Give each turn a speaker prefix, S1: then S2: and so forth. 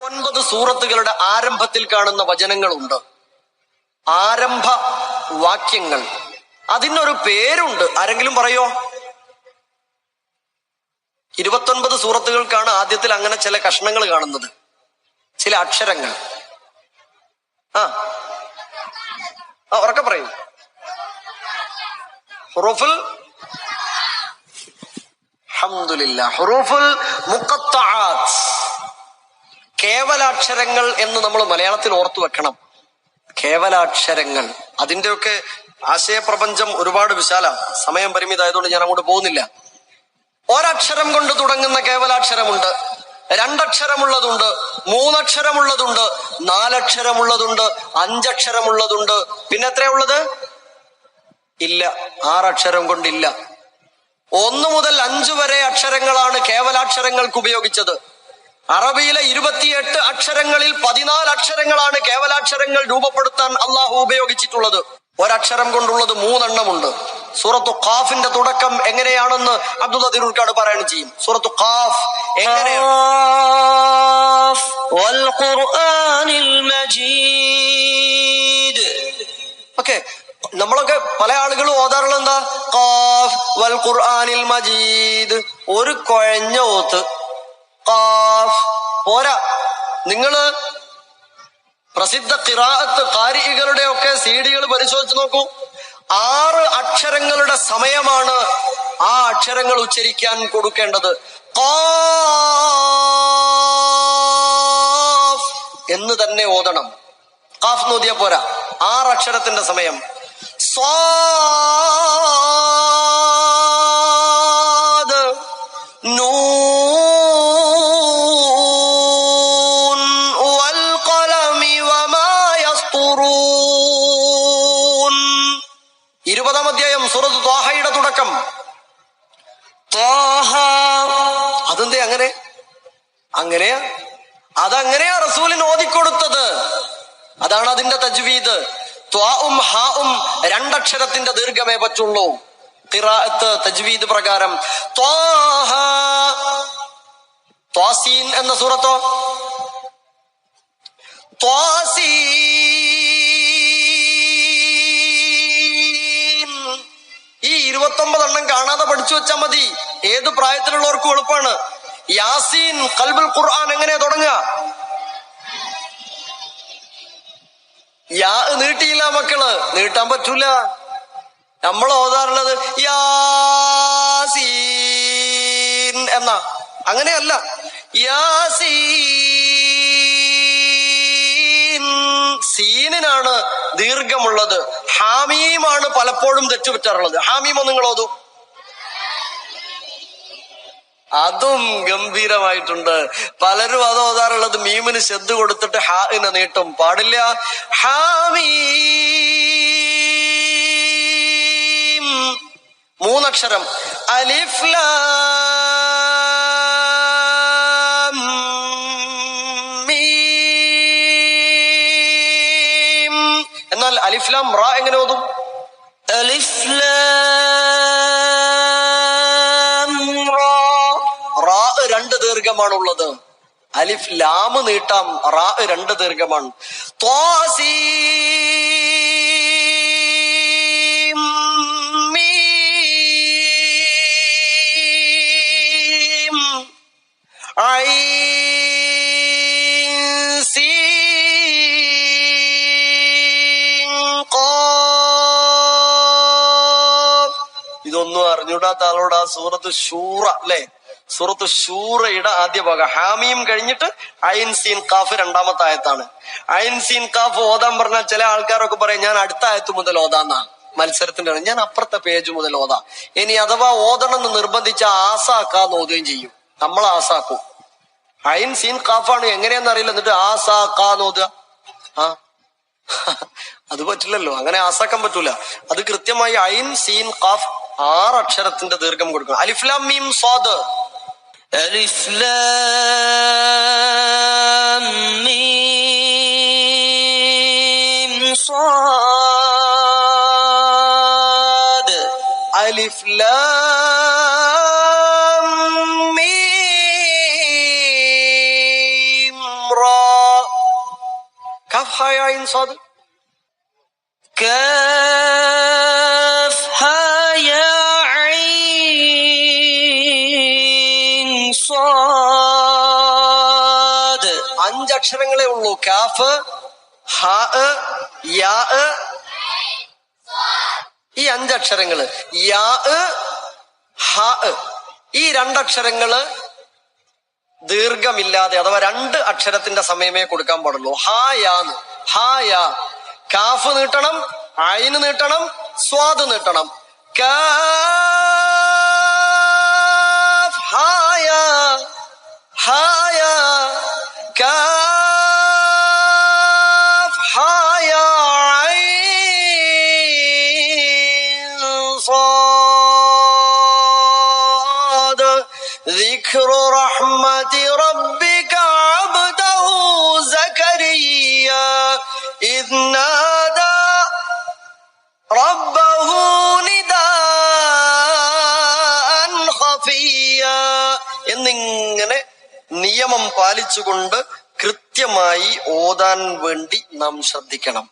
S1: 9 സൂറത്തുകളുടെ ആരംഭത്തിൽ കാണുന്ന വചനങ്ങളുണ്ട്, ആരംഭ വാക്യങ്ങൾ. അതിനൊരു പേരുണ്ട്. ആരെങ്കിലും പറയോ? 29 സൂറത്തുകൾക്കാണ് ആദ്യത്തിൽ അങ്ങനെ ചില കഷ്ണങ്ങൾ കാണുന്നത്, ചില അക്ഷരങ്ങൾ. ഉറക്കെ പറയൂ. ഹുറൂഫുൽ അൽഹംദുലില്ലാഹ്, ഹുറൂഫുൽ മുഖത്തആത്ത്, കേവലാക്ഷരങ്ങൾ എന്ന് നമ്മൾ മലയാളത്തിൽ ഓർത്തു വെക്കണം. കേവലാക്ഷരങ്ങൾ, അതിന്റെയൊക്കെ ആശയപ്രപഞ്ചം ഒരുപാട് വിശാലം. സമയം പരിമിതമായതുകൊണ്ട് ഞാൻ അങ്ങോട്ട് പോകുന്നില്ല. ഒരക്ഷരം കൊണ്ട് തുടങ്ങുന്ന കേവലാക്ഷരമുണ്ട്, 2 അക്ഷരമുള്ളതുണ്ട്, 3 അക്ഷരമുള്ളതുണ്ട്, 4 അക്ഷരമുള്ളതുണ്ട്, 5 അക്ഷരമുള്ളതുണ്ട്. പിന്നെ എത്രയുള്ളത്? ഇല്ല, 6 അക്ഷരം കൊണ്ടില്ല. 1 മുതൽ 5 വരെ അക്ഷരങ്ങളാണ് കേവലാക്ഷരങ്ങൾക്ക് ഉപയോഗിച്ചത്. അറബിയിലെ 28 അക്ഷരങ്ങളിൽ 14 അക്ഷരങ്ങളാണ് കേവലാക്ഷരങ്ങൾ രൂപപ്പെടുത്താൻ അള്ളാഹു ഉപയോഗിച്ചിട്ടുള്ളത്. ഒരക്ഷരം കൊണ്ടുള്ളത് 3 എണ്ണമുണ്ട്. സൂറത്തു ഖാഫിന്റെ തുടക്കം എങ്ങനെയാണെന്ന് അബ്ദുള്ള തിരൂർക്കാട് പറയുകയും ചെയ്യും. സൂറത്തു ഖാഫ് എങ്ങനെയാണ്? ഓക്കെ, നമ്മളൊക്കെ പല ആളുകളും ഓതാറുള്ളത് എന്താ? ഖാഫ് വൽ ഖുർആനിൽ മജീദ്. ഒരു കുഴഞ്ഞ ഓത്ത്. ഖാഫ് പോരാ. നിങ്ങള് പ്രസിദ്ധ ഖിറാഅത്ത് ഖാരികളുടെ ഒക്കെ സീഡികൾ പരിശോധിച്ച് നോക്കൂ. 6 അക്ഷരങ്ങളുടെ സമയമാണ് ആ അക്ഷരങ്ങൾ ഉച്ചരിക്കാൻ കൊടുക്കേണ്ടത്. ഖാഫ് എന്ന് തന്നെ ഓതണം. ഖാഫ് നോദിയാ പോരാ, 6 അക്ഷരത്തിന്റെ സമയം. സ്വാദ്, നൂൻ വൽ ഖലമി വമാ യസ്തുറൂൻ. 20-ാം അധ്യായം സൂറത്ത് ത്വാഹയുടെ തുടക്കം. ത്വാഹ. അതെന്തേ അങ്ങനെ? അങ്ങനെയാ, അതങ്ങനെയാ റസൂലിന് ഓതിക്കൊടുത്തത്. അതാണ് അതിന്റെ തജ്വീദ്. ത്വാഉം ഹാഉം 2 അക്ഷരത്തിന്റെ ദീർഘമേ പറ്റുള്ളൂ ഖിറാഅത്ത് തജ്വീദ് പ്രകാരം. ത്വാഹ. ത്വാസീൻ എന്ന സൂറത്തോ? ത്വാസീൻ. ഈ 29 എണ്ണം കാണാതെ പഠിച്ചു വെച്ചാൽ മതി. ഏത് പ്രായത്തിലുള്ളവർക്കും എളുപ്പമാണ്. യാസീൻ ഖൽബുൽ ഖുർആൻ എങ്ങനെയാ തുടങ്ങുക? യാ നീട്ടിയില്ല മക്കള്, നീട്ടാൻ പറ്റൂല. നമ്മൾ ഓതാറുള്ളത് യാസീൻ എന്നാ. അങ്ങനെയല്ല, യാസീൻ. സീനിനാണ് ദീർഘമുള്ളത്. ഹാമീമാണ് പലപ്പോഴും തെറ്റുപറ്റാറുള്ളത്. ഹാമീമോ നിങ്ങൾ ഓതു? അതും ഗംഭീരമായിട്ടുണ്ട്. പലരും അത് ഓതാറുള്ളത് മീമിന് ശബ്ദ് കൊടുത്തിട്ട് ഹാഇനെ നീട്ടും. പാടില്ല. ഹാമീം 3 അക്ഷരം. അലിഫ് ലാം മീം. എന്നാൽ അലിഫ് ലാം റാ എങ്ങനെ ഓതും? അലിഫ് ലാം റാ. റാ 2 ദീർഘമാണുള്ളത്. അലിഫ് ലാം നീട്ടാം, റാ 2 ദീർഘമാണ്. ത്വാസീം മീം ഐൻ സീൻ ഖാഫ്. ഇതൊന്നും അറിഞ്ഞൂടാത്ത ആളോട് ആ സൂറത്ത് ശൂറ അല്ലെ, സൂറത്ത് ശൂറയുടെ ആദ്യ ഭാഗം ഹാമീം കഴിഞ്ഞിട്ട് ഐൻ സീൻ ഖാഫ് 2ാമത്തെ ആയത്താണ്. ഐൻ സീൻ ഖാഫ് ഓതാൻ പറഞ്ഞാൽ ചില ആൾക്കാരൊക്കെ പറയും ഞാൻ അടുത്ത ആയത്ത് മുതൽ ഓതാന്നാ. മത്സരത്തിന്റെ ഞാൻ അപ്പുറത്തെ പേജ് മുതൽ ഓതാം. ഇനി അഥവാ ഓതണം എന്ന് നിർബന്ധിച്ച ആസാക്കാന്ന് ഓതുകയും ചെയ്യും. നമ്മൾ ആസാക്കും. ഐൻ സീൻ ഖാഫാണ് എങ്ങനെയാന്ന് അറിയില്ല, എന്നിട്ട് ആസാക്കാന്ന് ഓതുക. അത് പറ്റില്ലല്ലോ, അങ്ങനെ ആസാക്കാൻ പറ്റൂല. അത് കൃത്യമായി ഐൻ സീൻ ഖാഫ് 6 അക്ഷരത്തിന്റെ ദീർഘം കൊടുക്കണം. അലിഫ് ലാം മീം സ്വാദ്. അലിഫ് ലാം മീം സ്വാദ്. അലിഫ് ലാം മീം റാ. കാഫ് ഹാ യാ ഐൻ സ്വാദ്.
S2: كاف ها يا عين صاد.
S1: 5 അക്ഷരങ്ങളേ ഉള്ളൂ. കാഫ്, ഹാ, യാ, ഈ 5 അക്ഷരങ്ങള്. യാ, ഹാ, ഈ 2 അക്ഷരങ്ങള് ദീർഘമില്ലാതെ, അഥവാ 2 അക്ഷരത്തിന്റെ സമയമേ കൊടുക്കാൻ പാടുള്ളൂ. ഹാ യാന്ന്, ഹാ യാ. കാഫ് നീട്ടണം, ഐന് നീട്ടണം, സ്വാദ് നീട്ടണം. കാഫ് ഹാ യാ, ഹാ യാ, കാഫ് ഹാ യാ ഐൻ സ്വാദ്. ذكر رحمة ربك عبده زكريا إذ نادى ربه نداء خفيا എന്നിങ്ങനെ നിയമം പാലിച്ചുകൊണ്ട് കൃത്യമായി ഓതാൻ വേണ്ടി നാം ശ്രദ്ധിക്കണം.